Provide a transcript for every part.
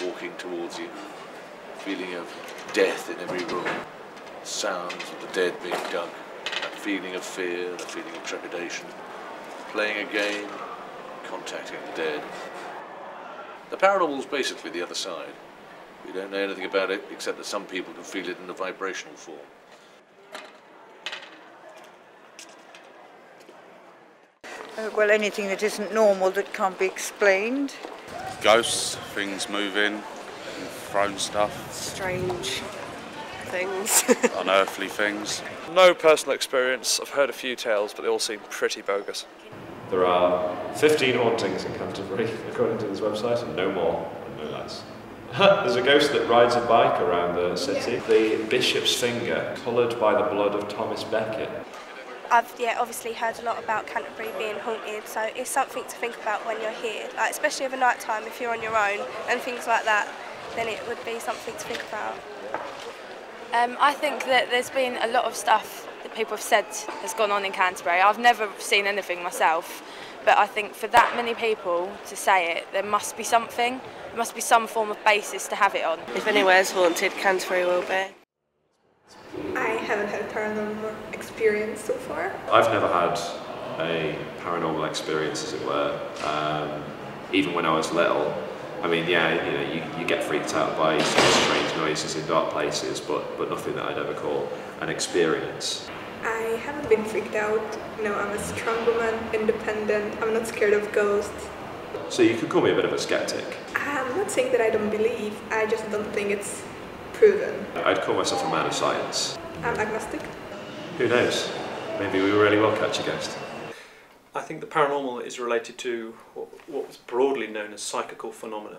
walking towards you, feeling of death in every room, sounds of the dead being dug, that feeling of fear, the feeling of trepidation, playing a game, contacting the dead. The paranormal is basically the other side. We don't know anything about it except that some people can feel it in a vibrational form. Well, anything that isn't normal that can't be explained. Ghosts, things moving, thrown stuff. Strange things. Unearthly things. No personal experience. I've heard a few tales, but they all seem pretty bogus. There are 15 hauntings in Canterbury, according to this website, and no more and no less. There's a ghost that rides a bike around the city. The bishop's finger, coloured by the blood of Thomas Becket. I've obviously heard a lot about Canterbury being haunted, so it's something to think about when you're here, like, especially over night time if you're on your own and things like that, then it would be something to think about. I think that there's been a lot of stuff that people have said has gone on in Canterbury. I've never seen anything myself, but I think for that many people to say it, there must be something, there must be some form of basis to have it on. If anywhere's haunted, Canterbury will be. I haven't had a paranormal experience so far. I've never had a paranormal experience, as it were, even when I was little. I mean, yeah, you get freaked out by sort of strange noises in dark places, but nothing that I'd ever call an experience. I haven't been freaked out. No, I'm a strong woman, independent, I'm not scared of ghosts. So you could call me a bit of a skeptic. I'm not saying that I don't believe, I just don't think it's proven. I'd call myself a man of science. I'm agnostic. Who knows? Maybe we really will catch a ghost. I think the paranormal is related to what was broadly known as psychical phenomena.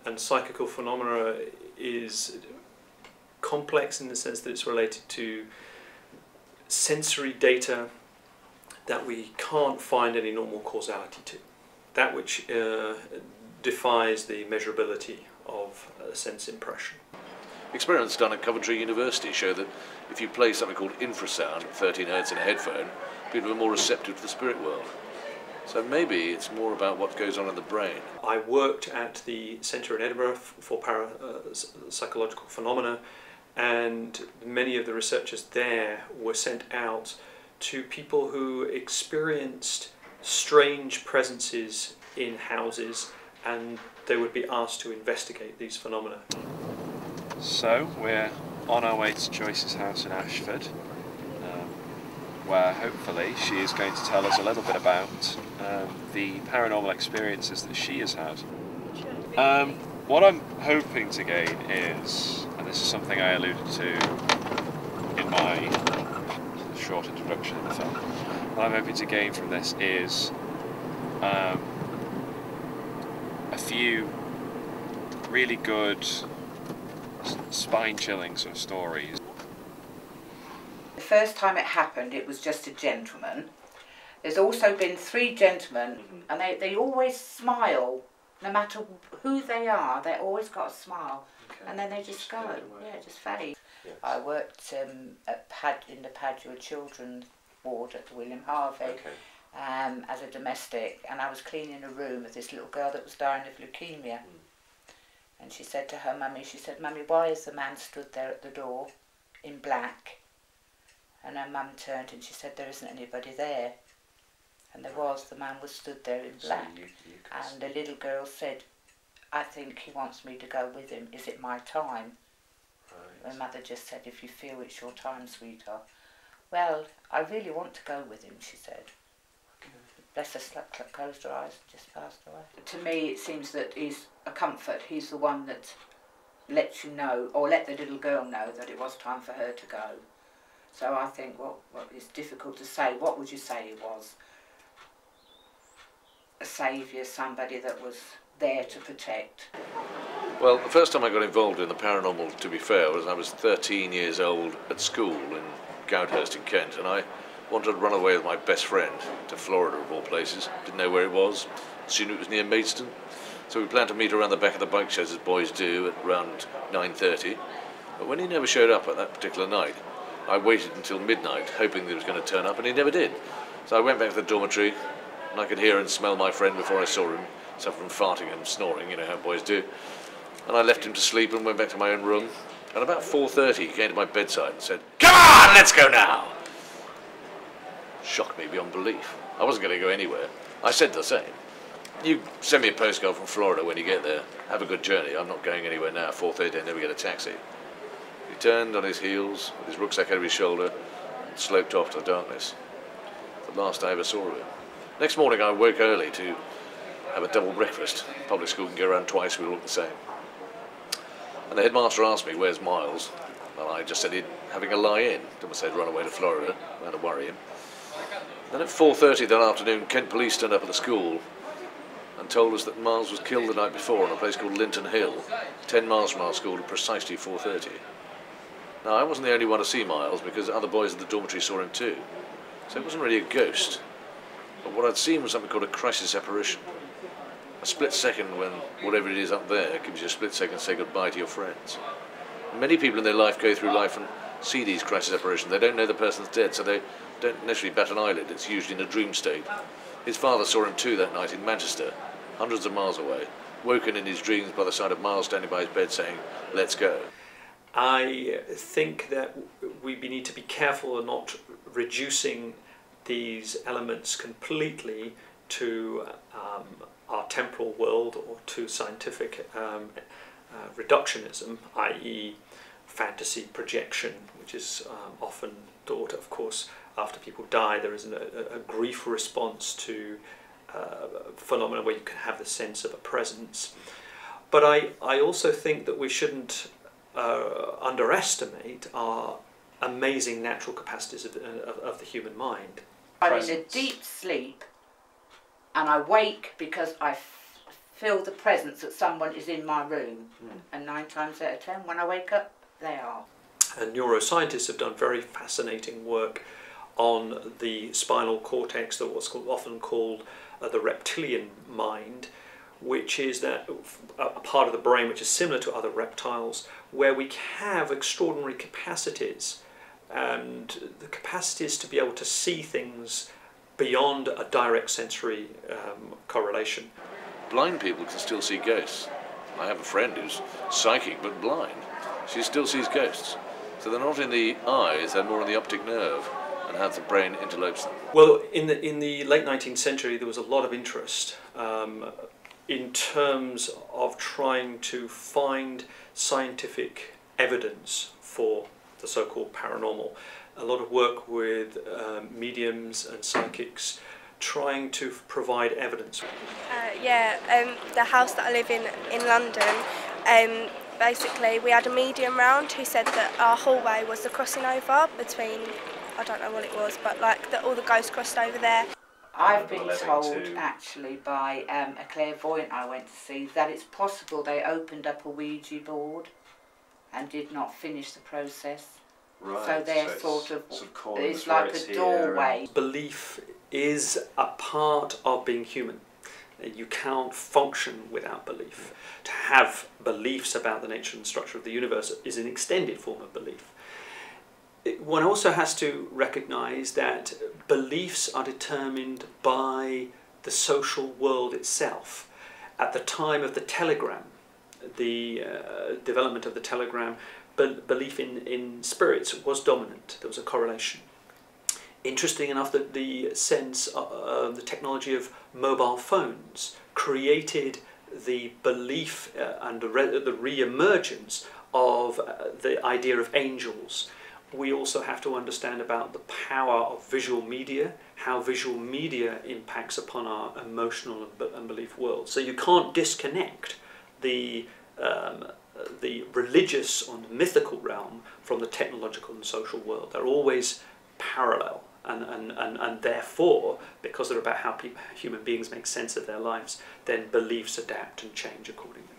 And psychical phenomena is complex in the sense that it's related to sensory data that we can't find any normal causality to. That which defies the measurability of a sense impression. Experiments done at Coventry University show that if you play something called infrasound at 13 Hz in a headphone, people are more receptive to the spirit world. So maybe it's more about what goes on in the brain. I worked at the Centre in Edinburgh for Parapsychological Phenomena, and many of the researchers there were sent out to people who experienced strange presences in houses, and they would be asked to investigate these phenomena. So we're on our way to Joyce's house in Ashford, where hopefully she is going to tell us a little bit about the paranormal experiences that she has had. What I'm hoping to gain is, and this is something I alluded to in my short introduction in the film, what I'm hoping to gain from this is a few really good spine-chilling sort of stories. The first time it happened, it was just a gentleman. There's also been 3 gentlemen, and they always smile, no matter who they are. They always got a smile, and then they just go. Yeah, just fade. Yes. I worked in the Padua Children's Ward at the William Harvey as a domestic, and I was cleaning a room of this little girl that was dying of leukemia. And she said to her mummy, she said, "Mummy, why is the man stood there at the door in black?" And her mum turned and she said, "There isn't anybody there." And there was, the man was stood there in black. So and the little girl said, "I think he wants me to go with him. Is it my time?" Right. My mother just said, "If you feel it's your time, sweetheart." "Well, I really want to go with him," she said. Bless her, closed her eyes and just passed away. To me, it seems that he's a comfort. He's the one that lets you know, or let the little girl know, that it was time for her to go. So I think what is difficult to say. What would you say he was? A saviour, somebody that was there to protect. Well, the first time I got involved in the paranormal, to be fair, was I was 13 years old at school in Goudhurst in Kent, and I wanted to run away with my best friend to Florida, of all places. Didn't know where it was, assumed it was near Maidstone. So we planned to meet around the back of the bike sheds, as boys do, at around 9:30. But when he never showed up at that particular night, I waited until midnight, hoping that he was going to turn up, and he never did. So I went back to the dormitory, and I could hear and smell my friend before I saw him, except from farting and snoring, you know how boys do. And I left him to sleep and went back to my own room. And about 4:30 he came to my bedside and said, "Come on, let's go now!" Shocked me beyond belief. I wasn't going to go anywhere. I said the same. "You send me a postcard from Florida when you get there. Have a good journey. I'm not going anywhere now. 4:30, I never get a taxi." He turned on his heels with his rucksack over his shoulder and sloped off to the darkness. The last I ever saw of him. Next morning I woke early to have a double breakfast. Public school can go around twice, we all look the same. And the headmaster asked me, "Where's Miles?" Well, I just said he'd having a lie-in. Didn't say he'd run away to Florida. I had to worry him. Then at 4:30 that afternoon, Kent police turned up at the school and told us that Miles was killed the night before on a place called Linton Hill, 10 miles from our school at precisely 4:30. Now, I wasn't the only one to see Miles because other boys in the dormitory saw him too. So it wasn't really a ghost. But what I'd seen was something called a crisis apparition. A split second when whatever it is up there gives you a split second to say goodbye to your friends. Many people in their life go through life and see these crisis apparitions. They don't know the person's dead, so they don't necessarily bat an eyelid. It's usually in a dream state. His father saw him too that night in Manchester, hundreds of miles away, woken in his dreams by the sight of Miles standing by his bed saying, "Let's go." I think that we need to be careful of not reducing these elements completely to our temporal world or to scientific reductionism, i.e. fantasy projection, which is often thought, of course, after people die there is a grief response to phenomena where you can have the sense of a presence. But I also think that we shouldn't underestimate our amazing natural capacities of the human mind. I'm in a deep sleep and I wake because I feel the presence that someone is in my room. And 9 times out of 10 when I wake up, they are. And neuroscientists have done very fascinating work on the spinal cortex, what's often called the reptilian mind, which is that a part of the brain which is similar to other reptiles, where we have extraordinary capacities, and the capacities to be able to see things beyond a direct sensory correlation. Blind people can still see ghosts. I have a friend who's psychic but blind. She still sees ghosts. So they're not in the eyes, they're more in the optic nerve and how the brain interlopes them. Well, in the late 19th century there was a lot of interest in terms of trying to find scientific evidence for the so-called paranormal. A lot of work with mediums and psychics trying to provide evidence. The house that I live in London, basically we had a medium round who said that our hallway was the crossing over between, I don't know what it was, but like that all the ghosts crossed over there. I've been told actually by a clairvoyant I went to see that it's possible they opened up a Ouija board and did not finish the process. Right. So they're So it's like a doorway. Belief is a part of being human. You can't function without belief. To have beliefs about the nature and structure of the universe is an extended form of belief. One also has to recognise that beliefs are determined by the social world itself. At the time of the telegram, the development of the telegram, belief in spirits was dominant. There was a correlation. Interesting enough that the sense of the technology of mobile phones created the belief and the re-emergence of the idea of angels. We also have to understand about the power of visual media, how visual media impacts upon our emotional and belief world. So you can't disconnect the religious or mythical realm from the technological and social world. They're always parallel, and therefore, because they're about how human beings make sense of their lives, then beliefs adapt and change accordingly.